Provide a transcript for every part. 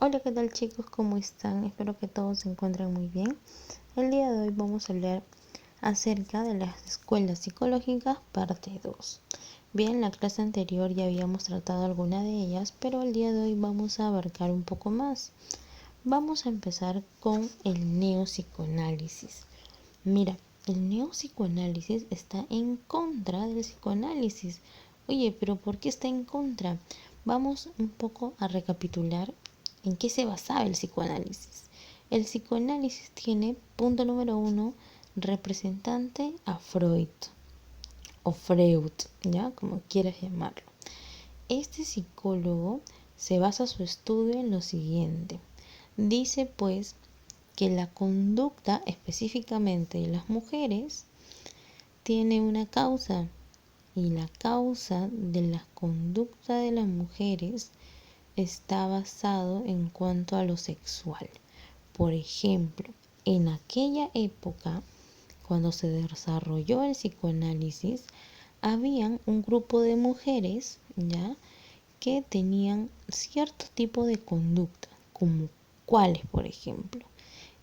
Hola, ¿qué tal chicos? ¿Cómo están? Espero que todos se encuentren muy bien. El día de hoy vamos a hablar acerca de las escuelas psicológicas parte 2. Bien, la clase anterior ya habíamos tratado alguna de ellas, pero el día de hoy vamos a abarcar un poco más. Vamos a empezar con el neopsicoanálisis. Mira, el neopsicoanálisis está en contra del psicoanálisis. Oye, pero ¿por qué está en contra? Vamos un poco a recapitular en qué se basaba el psicoanálisis. El psicoanálisis tiene, punto número 1, representante a Freud o Freud, ¿ya? Como quieras llamarlo. Este psicólogo se basa su estudio en lo siguiente. Dice pues que la conducta específicamente de las mujeres tiene una causa, y la causa de la conducta de las mujeres está basado en cuanto a lo sexual. Por ejemplo, en aquella época, cuando se desarrolló el psicoanálisis, habían un grupo de mujeres, ¿ya?, que tenían cierto tipo de conducta, como cuáles, por ejemplo,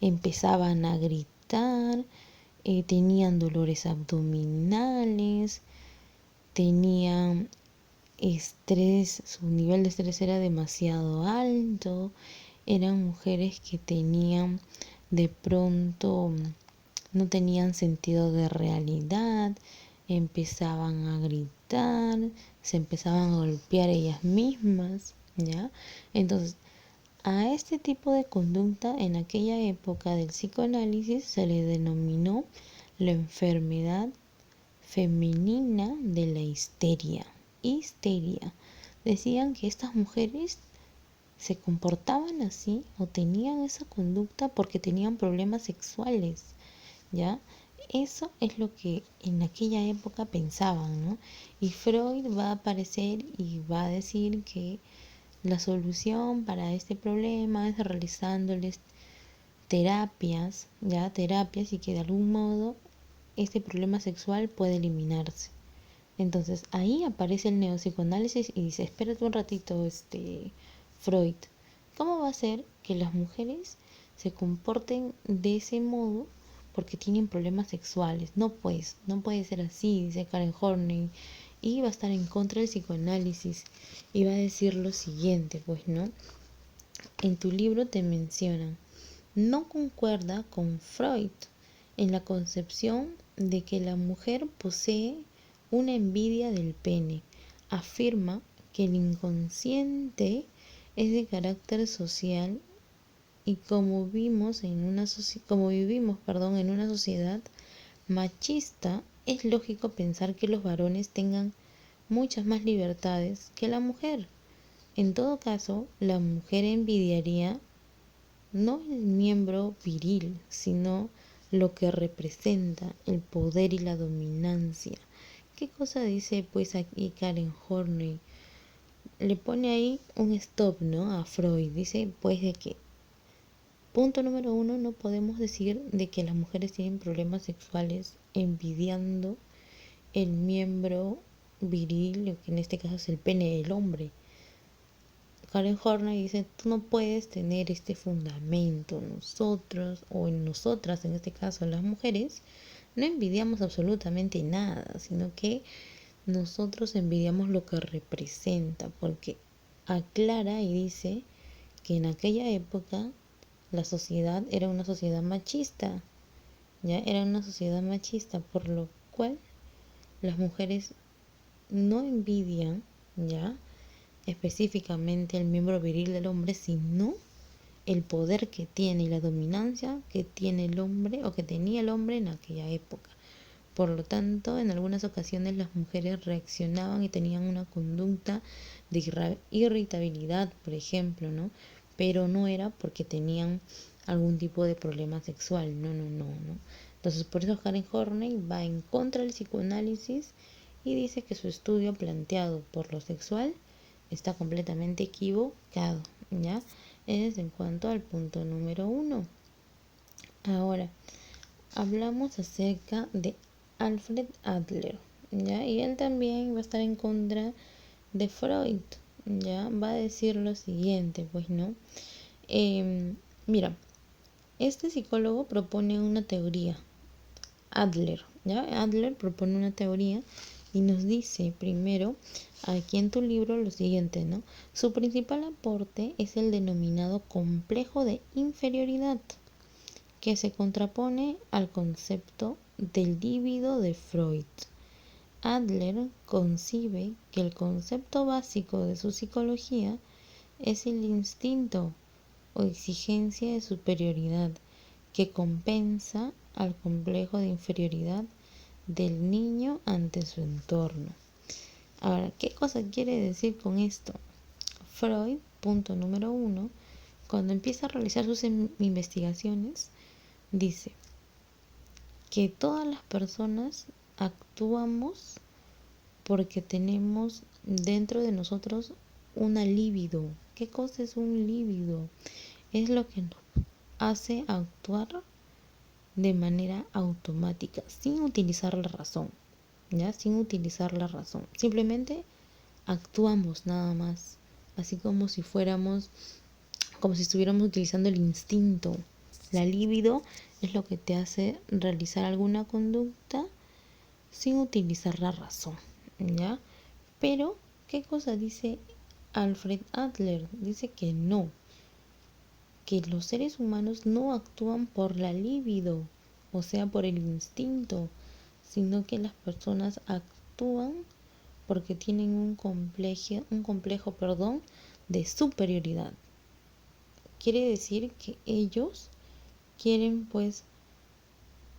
empezaban a gritar, tenían dolores abdominales, tenían estrés, su nivel de estrés era demasiado alto, eran mujeres que tenían de pronto, no tenían sentido de realidad, empezaban a gritar, se empezaban a golpear ellas mismas, ¿ya? Entonces, a este tipo de conducta en aquella época del psicoanálisis se le denominó la enfermedad femenina de la histeria. Histeria. Decían que estas mujeres se comportaban así o tenían esa conducta porque tenían problemas sexuales, ¿ya? Eso es lo que en aquella época pensaban, ¿no? Y Freud va a aparecer y va a decir que la solución para este problema es realizándoles terapias, ya terapias, y que de algún modo este problema sexual puede eliminarse. Entonces ahí aparece el neopsicoanálisis y dice, espérate un ratito, Freud, ¿cómo va a ser que las mujeres se comporten de ese modo porque tienen problemas sexuales? No, pues, no puede ser así, dice Karen Horney, y va a estar en contra del psicoanálisis y va a decir lo siguiente, pues, ¿no? En tu libro te mencionan, no concuerda con Freud en la concepción de que la mujer posee una envidia del pene. Afirma que el inconsciente es de carácter social y como vivimos en una sociedad machista, es lógico pensar que los varones tengan muchas más libertades que la mujer. En todo caso, la mujer envidiaría no el miembro viril, sino lo que representa el poder y la dominancia. ¿Qué cosa dice pues aquí Karen Horney? Le pone ahí un stop, ¿no?, a Freud. Dice pues de que, punto número 1, no podemos decir de que las mujeres tienen problemas sexuales envidiando el miembro viril, que en este caso es el pene del hombre. Karen Horney dice, tú no puedes tener este fundamento. Nosotros, o en nosotras, en este caso las mujeres, no envidiamos absolutamente nada, sino que nosotros envidiamos lo que representa, porque aclara y dice que en aquella época la sociedad era una sociedad machista, ya era una sociedad machista, por lo cual las mujeres no envidian, ya, específicamente el miembro viril del hombre, sino el poder que tiene y la dominancia que tiene el hombre o que tenía el hombre en aquella época. Por lo tanto, en algunas ocasiones las mujeres reaccionaban y tenían una conducta de irritabilidad, por ejemplo, ¿no? Pero no era porque tenían algún tipo de problema sexual, no. Entonces, por eso Karen Horney va en contra del psicoanálisis y dice que su estudio planteado por lo sexual está completamente equivocado, ¿ya? Es en cuanto al punto número 1. Ahora, hablamos acerca de Alfred Adler, ¿ya? Y él también va a estar en contra de Freud, ¿ya? Va a decir lo siguiente, pues, ¿no? Mira, este psicólogo propone una teoría, Adler, ¿ya? Adler propone una teoría y nos dice primero, aquí en tu libro, lo siguiente, ¿no? Su principal aporte es el denominado complejo de inferioridad, que se contrapone al concepto del líbido de Freud. Adler concibe que el concepto básico de su psicología es el instinto o exigencia de superioridad que compensa al complejo de inferioridad del niño ante su entorno. Ahora, ¿qué cosa quiere decir con esto? Freud, punto número 1, cuando empieza a realizar sus investigaciones, dice que todas las personas actuamos porque tenemos dentro de nosotros una libido. ¿Qué cosa es un líbido? Es lo que nos hace actuar de manera automática, sin utilizar la razón, ¿ya? Sin utilizar la razón. Simplemente actuamos nada más, así como si estuviéramos utilizando el instinto. La libido es lo que te hace realizar alguna conducta sin utilizar la razón, ¿ya? Pero, ¿qué cosa dice Alfred Adler? Dice que no, que los seres humanos no actúan por la libido, o sea, por el instinto, sino que las personas actúan porque tienen un complejo, de superioridad. Quiere decir que ellos quieren pues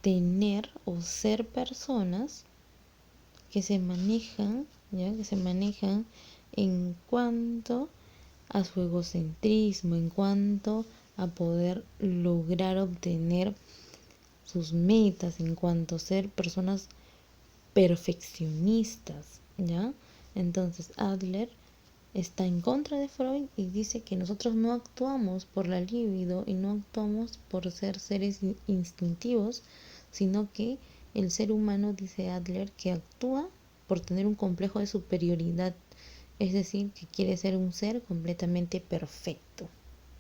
tener o ser personas que se manejan, ¿ya? Que se manejan en cuanto a su egocentrismo, en cuanto a poder lograr obtener sus metas, en cuanto a ser personas perfeccionistas, ¿ya? Entonces Adler está en contra de Freud y dice que nosotros no actuamos por la libido y no actuamos por ser seres instintivos, sino que el ser humano, dice Adler, que actúa por tener un complejo de superioridad, es decir, que quiere ser un ser completamente perfecto,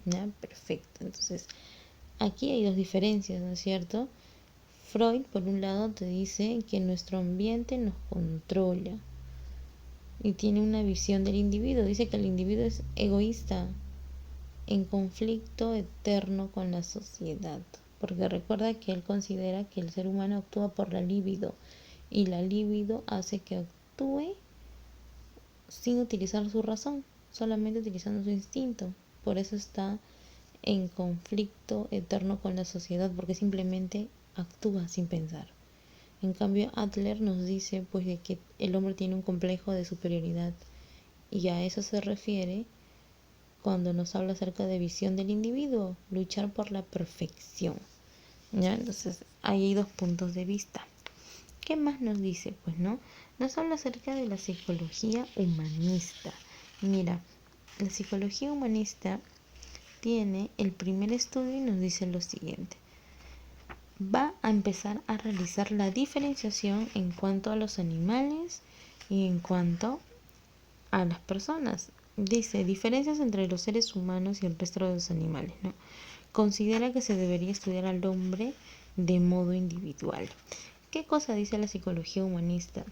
¿ya? Perfecto. Entonces, aquí hay dos diferencias, ¿no es cierto? Freud, por un lado, te dice que nuestro ambiente nos controla y tiene una visión del individuo. Dice que el individuo es egoísta, en conflicto eterno con la sociedad, porque recuerda que él considera que el ser humano actúa por la libido y la libido hace que actúe sin utilizar su razón, solamente utilizando su instinto. Por eso está en conflicto eterno con la sociedad, porque simplemente actúa sin pensar. En cambio, Adler nos dice pues de que el hombre tiene un complejo de superioridad y a eso se refiere cuando nos habla acerca de visión del individuo, luchar por la perfección, ¿ya? Entonces, ahí hay dos puntos de vista. ¿Qué más nos dice? Pues no, nos habla acerca de la psicología humanista. Mira, la psicología humanista tiene el primer estudio y nos dice lo siguiente. Va a empezar a realizar la diferenciación en cuanto a los animales y en cuanto a las personas. Dice, diferencias entre los seres humanos y el resto de los animales, ¿no? Considera que se debería estudiar al hombre de modo individual. ¿Qué cosa dice la psicología humanista?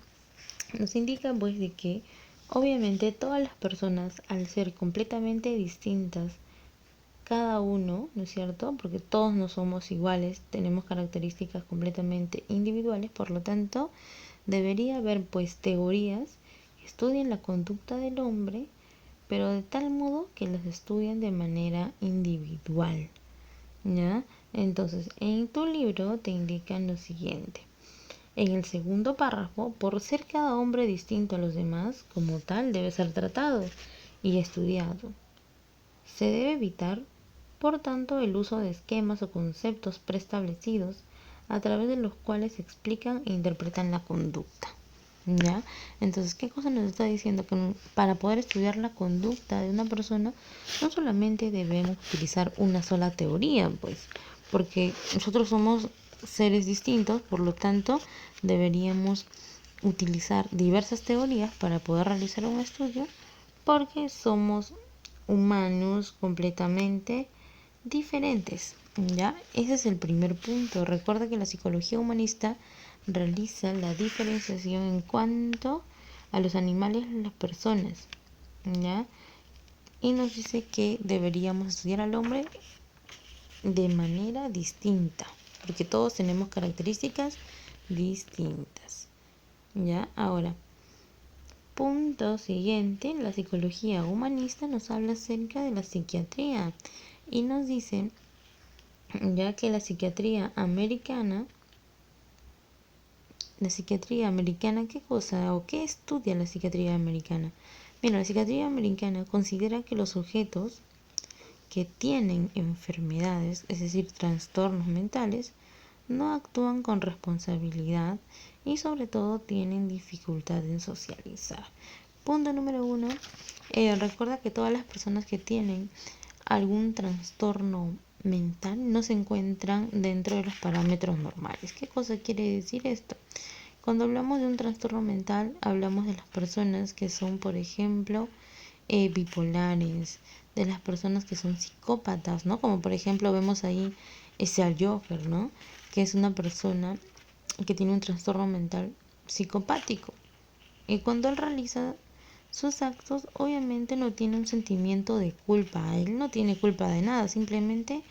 Nos indica pues de que obviamente todas las personas, al ser completamente distintas, cada uno, ¿no es cierto? Porque todos no somos iguales, tenemos características completamente individuales, por lo tanto, debería haber pues teorías que estudien la conducta del hombre, pero de tal modo que las estudien de manera individual, ¿ya? Entonces, en tu libro te indican lo siguiente. En el segundo párrafo, por ser cada hombre distinto a los demás, como tal debe ser tratado y estudiado. Se debe evitar, por tanto, el uso de esquemas o conceptos preestablecidos a través de los cuales se explican e interpretan la conducta, ¿ya? Entonces, ¿qué cosa nos está diciendo? Que para poder estudiar la conducta de una persona, no solamente debemos utilizar una sola teoría, pues, porque nosotros somos seres distintos, por lo tanto, deberíamos utilizar diversas teorías para poder realizar un estudio, porque somos humanos completamente diferentes. ¿Ya? Ese es el primer punto. Recuerda que la psicología humanista realiza la diferenciación en cuanto a los animales y las personas. ¿Ya? Y nos dice que deberíamos estudiar al hombre de manera distinta, porque todos tenemos características distintas. ¿Ya? Ahora, punto siguiente, la psicología humanista nos habla acerca de la psiquiatría y nos dice ya que la psiquiatría americana, ¿qué cosa o qué estudia la psiquiatría americana? Mira, la psiquiatría americana considera que los sujetos que tienen enfermedades, es decir, trastornos mentales, no actúan con responsabilidad y sobre todo tienen dificultad en socializar. Punto número 1. Recuerda que todas las personas que tienen algún trastorno mental no se encuentran dentro de los parámetros normales. ¿Qué cosa quiere decir esto? Cuando hablamos de un trastorno mental, hablamos de las personas que son, por ejemplo, bipolares, de las personas que son psicópatas, ¿no? Como por ejemplo vemos ahí ese al Joker, ¿no? Que es una persona que tiene un trastorno mental psicopático. Y cuando él realiza sus actos, obviamente no tiene un sentimiento de culpa. Él no tiene culpa de nada, simplemente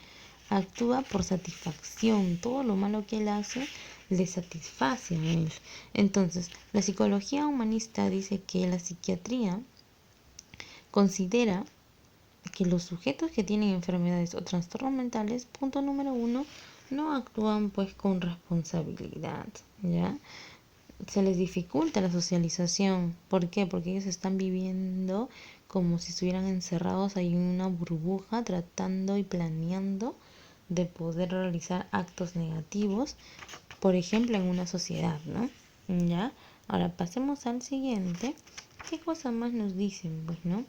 actúa por satisfacción. Todo lo malo que él hace le satisface a él. Entonces, la psicología humanista dice que la psiquiatría considera que los sujetos que tienen enfermedades o trastornos mentales, punto número 1, no actúan pues con responsabilidad, ¿ya? Se les dificulta la socialización. ¿Por qué? Porque ellos están viviendo como si estuvieran encerrados ahí en una burbuja, tratando y planeando de poder realizar actos negativos, por ejemplo, en una sociedad, ¿no? ¿Ya? Ahora pasemos al siguiente. ¿Qué cosa más nos dicen? Pues, ¿no?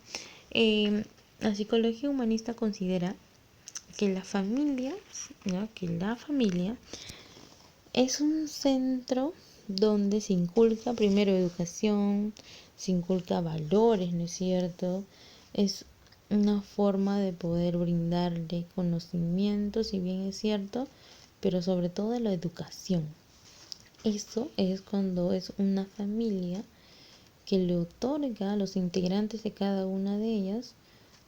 La psicología humanista considera que la familia, ¿no? Que la familia es un centro donde se inculca primero educación, se inculca valores, ¿no es cierto? Es una forma de poder brindarle conocimientos, si bien es cierto, pero sobre todo la educación. Eso es cuando es una familia que le otorga a los integrantes de cada una de ellas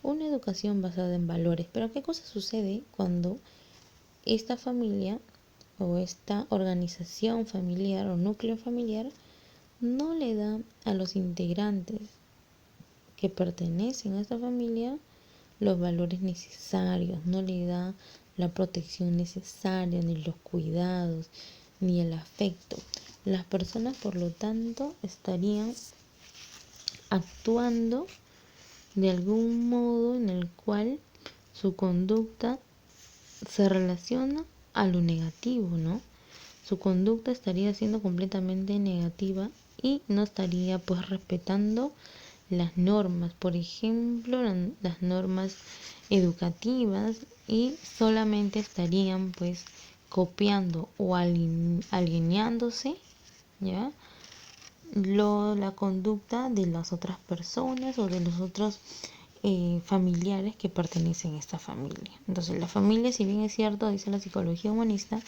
una educación basada en valores. Pero ¿qué cosa sucede cuando esta familia o esta organización familiar o núcleo familiar no le da a los integrantes que pertenecen a esta familia los valores necesarios, no le da la protección necesaria, ni los cuidados, ni el afecto? Las personas, por lo tanto, estarían actuando de algún modo en el cual su conducta se relaciona a lo negativo, ¿no? Su conducta estaría siendo completamente negativa y no estaría pues respetando las normas, por ejemplo, las normas educativas, y solamente estarían pues copiando o alineándose, ¿ya? La conducta de las otras personas o de los otros familiares que pertenecen a esta familia. Entonces, la familia, si bien es cierto, dice la psicología humanista,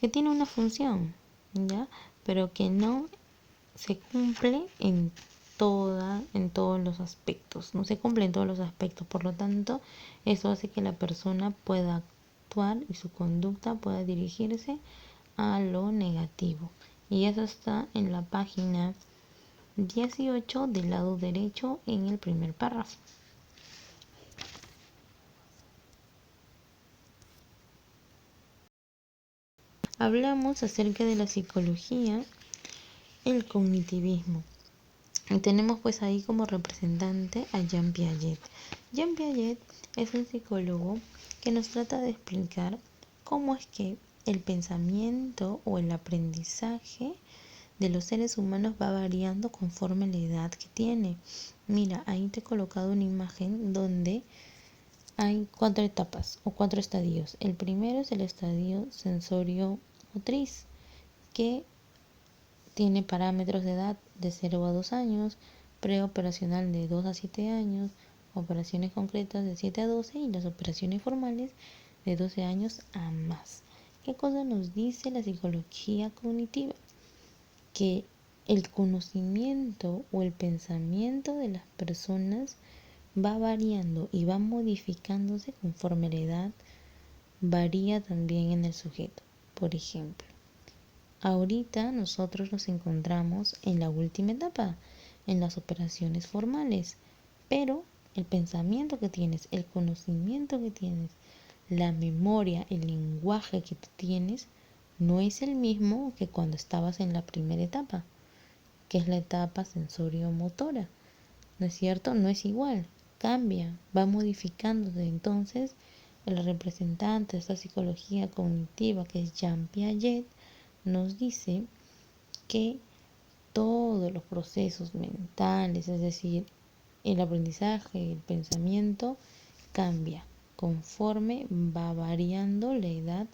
que tiene una función, ¿ya? Pero que no se cumple en todos los aspectos, no se cumple en todos los aspectos. Por lo tanto, eso hace que la persona pueda actuar y su conducta pueda dirigirse a lo negativo. Y eso está en la página 18 del lado derecho en el primer párrafo. Hablamos acerca de la psicología, el cognitivismo. Y tenemos pues ahí como representante a Jean Piaget. Jean Piaget es un psicólogo que nos trata de explicar cómo es que el pensamiento o el aprendizaje de los seres humanos va variando conforme la edad que tiene. Mira, ahí te he colocado una imagen donde hay 4 etapas o 4 estadios. El primero es el estadio sensorio motriz, que tiene parámetros de edad de 0 a 2 años, preoperacional de 2 a 7 años, operaciones concretas de 7 a 12 y las operaciones formales de 12 años a más. ¿Qué cosa nos dice la psicología cognitiva? Que el conocimiento o el pensamiento de las personas va variando y va modificándose conforme la edad varía también en el sujeto. Por ejemplo, ahorita nosotros nos encontramos en la última etapa, en las operaciones formales, pero el pensamiento que tienes, el conocimiento que tienes, la memoria, el lenguaje que tú tienes, no es el mismo que cuando estabas en la primera etapa, que es la etapa sensorio-motora. ¿No es cierto? No es igual, cambia, va modificándose. Entonces, el representante de esta psicología cognitiva, que es Jean Piaget, nos dice que todos los procesos mentales, es decir, el aprendizaje, el pensamiento, cambia conforme va variando la edad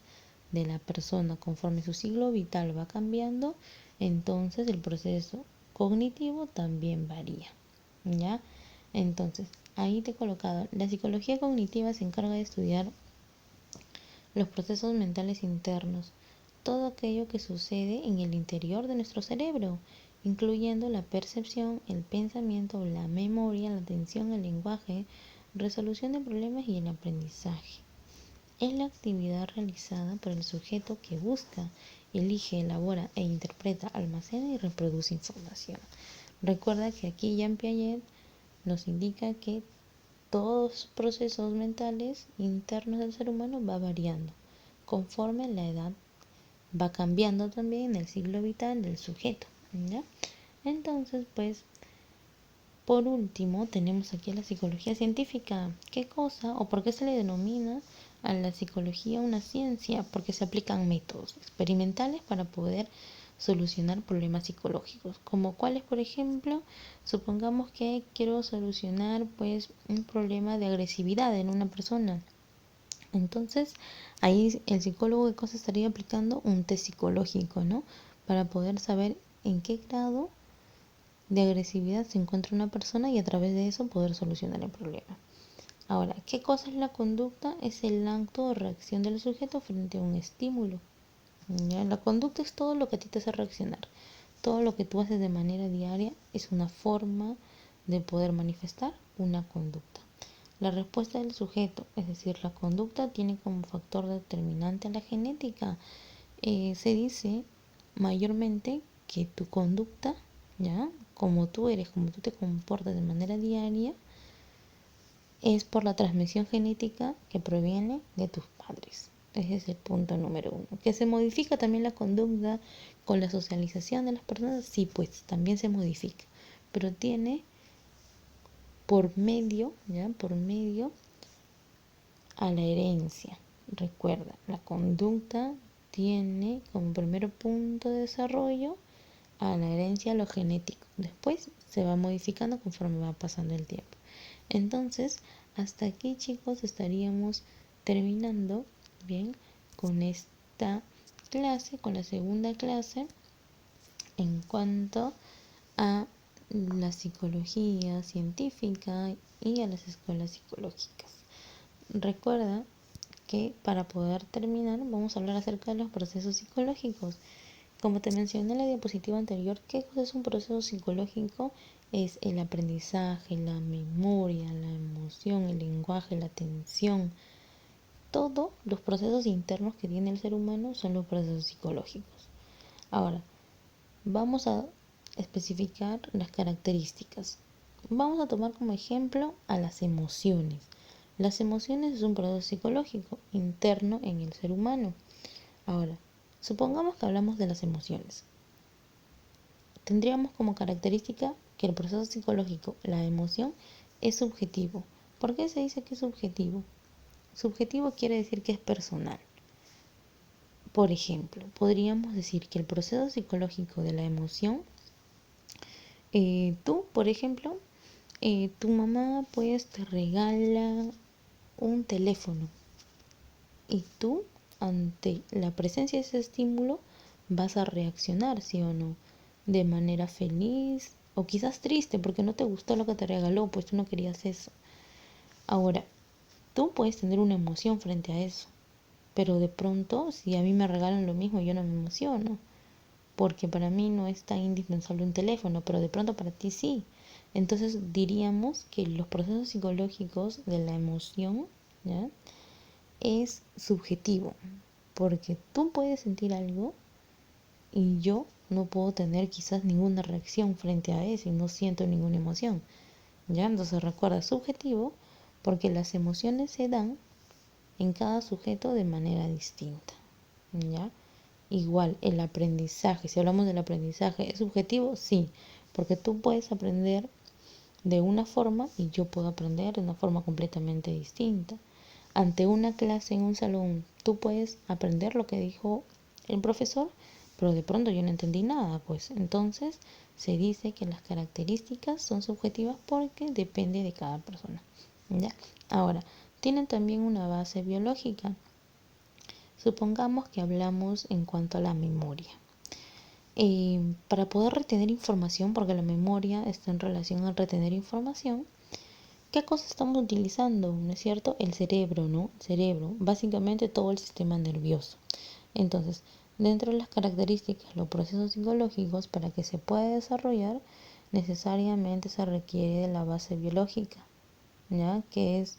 de la persona, conforme su ciclo vital va cambiando, entonces el proceso cognitivo también varía. ¿Ya? Entonces, ahí te he colocado. La psicología cognitiva se encarga de estudiar los procesos mentales internos, todo aquello que sucede en el interior de nuestro cerebro, incluyendo la percepción, el pensamiento, la memoria, la atención, el lenguaje, resolución de problemas y el aprendizaje. Es la actividad realizada por el sujeto que busca, elige, elabora e interpreta, almacena y reproduce información. Recuerda que aquí Jean Piaget nos indica que todos los procesos mentales internos del ser humano va variando conforme la edad va cambiando también el ciclo vital del sujeto, ¿ya? Entonces, pues, por último, tenemos aquí la psicología científica. ¿Qué cosa o por qué se le denomina a la psicología una ciencia? Porque se aplican métodos experimentales para poder solucionar problemas psicológicos, como cuáles, por ejemplo, supongamos que quiero solucionar pues un problema de agresividad en una persona. Entonces, ahí el psicólogo de cosas estaría aplicando un test psicológico, ¿no? Para poder saber en qué grado de agresividad se encuentra una persona y a través de eso poder solucionar el problema. Ahora, ¿qué cosa es la conducta? Es el acto o reacción del sujeto frente a un estímulo. ¿Ya? La conducta es todo lo que a ti te hace reaccionar. Todo lo que tú haces de manera diaria es una forma de poder manifestar una conducta. La respuesta del sujeto, es decir, la conducta, tiene como factor determinante a la genética. Se dice mayormente que tu conducta, ¿ya? Como tú eres, como tú te comportas de manera diaria, es por la transmisión genética que proviene de tus padres. Ese es el punto número uno. ¿Que se modifica también la conducta con la socialización de las personas? Sí, pues también se modifica, pero tiene por medio, ¿ya? Por medio a la herencia. Recuerda, la conducta tiene como primer punto de desarrollo a la herencia, a lo genético. Después se va modificando conforme va pasando el tiempo. Entonces, hasta aquí, chicos, estaríamos terminando bien con esta clase, con la segunda clase en cuanto a la psicología científica y a las escuelas psicológicas. Recuerda que para poder terminar vamos a hablar acerca de los procesos psicológicos. Como te mencioné en la diapositiva anterior, ¿qué cosa es un proceso psicológico? Es el aprendizaje, la memoria, la emoción, el lenguaje, la atención. Todos los procesos internos que tiene el ser humano son los procesos psicológicos. Ahora, vamos a especificar las características. Vamos a tomar como ejemplo a las emociones. Las emociones es un proceso psicológico interno en el ser humano. Ahora, supongamos que hablamos de las emociones. Tendríamos como característica que el proceso psicológico, la emoción, es subjetivo. ¿Por qué se dice que es subjetivo? Subjetivo quiere decir que es personal. Por ejemplo, podríamos decir que el proceso psicológico de la emoción, tú, por ejemplo, tu mamá pues te regala un teléfono y tú ante la presencia de ese estímulo vas a reaccionar, ¿sí o no? De manera feliz o quizás triste porque no te gustó lo que te regaló, pues tú no querías eso. Ahora, tú puedes tener una emoción frente a eso, pero de pronto si a mí me regalan lo mismo yo no me emociono, porque para mí no es tan indispensable un teléfono, pero de pronto para ti sí. Entonces diríamos que los procesos psicológicos de la emoción, ¿ya?, es subjetivo, porque tú puedes sentir algo y yo no puedo tener quizás ninguna reacción frente a eso y no siento ninguna emoción, ¿ya? Entonces recuerda, subjetivo porque las emociones se dan en cada sujeto de manera distinta, ¿ya? Igual, el aprendizaje, si hablamos del aprendizaje, ¿es subjetivo? Sí, porque tú puedes aprender de una forma y yo puedo aprender de una forma completamente distinta. Ante una clase en un salón, tú puedes aprender lo que dijo el profesor, pero de pronto yo no entendí nada, pues entonces se dice que las características son subjetivas porque depende de cada persona, ¿ya? Ahora, tienen también una base biológica. Supongamos que hablamos en cuanto a la memoria. Para poder retener información, porque la memoria está en relación a retener información, ¿qué cosa estamos utilizando? ¿No es cierto? El cerebro, ¿no? El cerebro, básicamente todo el sistema nervioso. Entonces, dentro de las características, los procesos psicológicos, para que se pueda desarrollar, necesariamente se requiere de la base biológica, ¿ya? Que es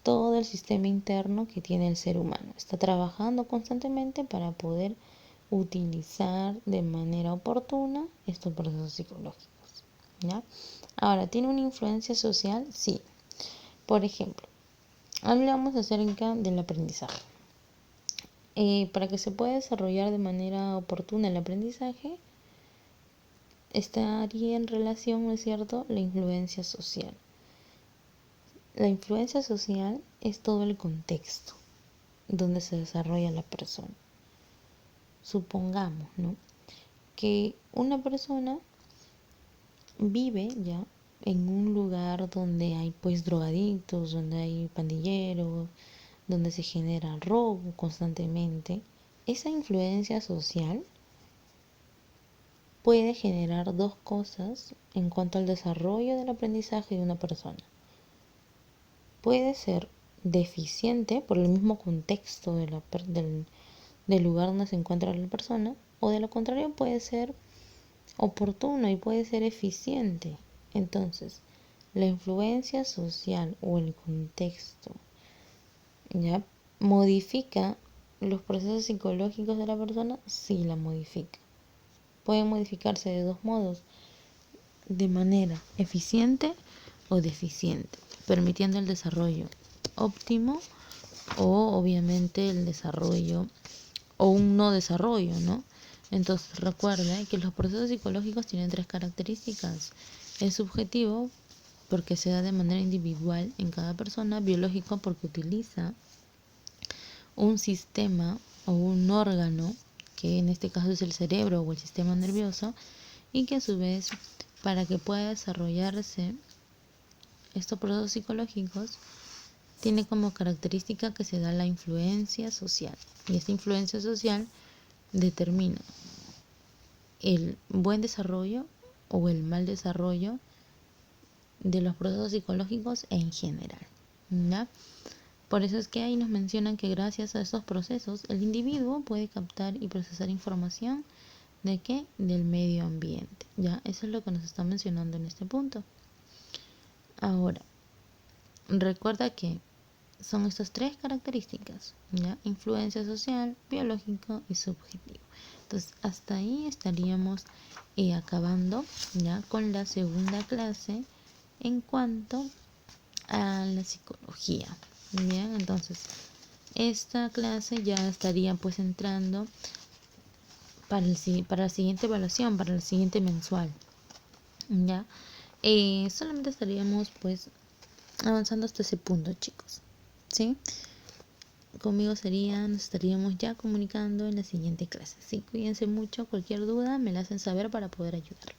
todo el sistema interno que tiene el ser humano. Está trabajando constantemente para poder utilizar de manera oportuna estos procesos psicológicos, ¿ya? Ahora, ¿tiene una influencia social? Sí. Por ejemplo, hablamos acerca del aprendizaje. Para que se pueda desarrollar de manera oportuna el aprendizaje, estaría en relación, ¿no es cierto?, la influencia social. La influencia social es todo el contexto donde se desarrolla la persona. Supongamos, ¿no?, que una persona vive ya en un lugar donde hay pues drogadictos, donde hay pandilleros, donde se genera robo constantemente. Esa influencia social puede generar dos cosas en cuanto al desarrollo del aprendizaje de una persona. Puede ser deficiente por el mismo contexto del lugar donde se encuentra la persona, o de lo contrario puede ser oportuno y puede ser eficiente. Entonces, la influencia social o el contexto ya modifica los procesos psicológicos de la persona. Sí, la modifica. Puede modificarse de dos modos: de manera eficiente o deficiente, permitiendo el desarrollo óptimo o obviamente el desarrollo o un no desarrollo, ¿no? Entonces recuerda que los procesos psicológicos tienen tres características. Es subjetivo porque se da de manera individual en cada persona, biológico porque utiliza un sistema o un órgano, que en este caso es el cerebro o el sistema nervioso, y que a su vez, para que pueda desarrollarse estos procesos psicológicos, tiene como característica que se da la influencia social. Y esta influencia social determina el buen desarrollo o el mal desarrollo de los procesos psicológicos en general, ¿ya? Por eso es que ahí nos mencionan que gracias a estos procesos el individuo puede captar y procesar información ¿de qué? Del medio ambiente, ¿ya? Eso es lo que nos está mencionando en este punto. Ahora, recuerda que son estas tres características, ¿ya? Influencia social, biológico y subjetivo. Entonces, hasta ahí estaríamos acabando ya con la segunda clase en cuanto a la psicología. Bien, entonces esta clase ya estaría pues entrando para la siguiente evaluación, para el siguiente mensual. Ya, solamente estaríamos pues avanzando hasta ese punto, chicos. ¿Sí? Conmigo nos estaríamos ya comunicando en la siguiente clase. Sí, cuídense mucho, cualquier duda me la hacen saber para poder ayudar.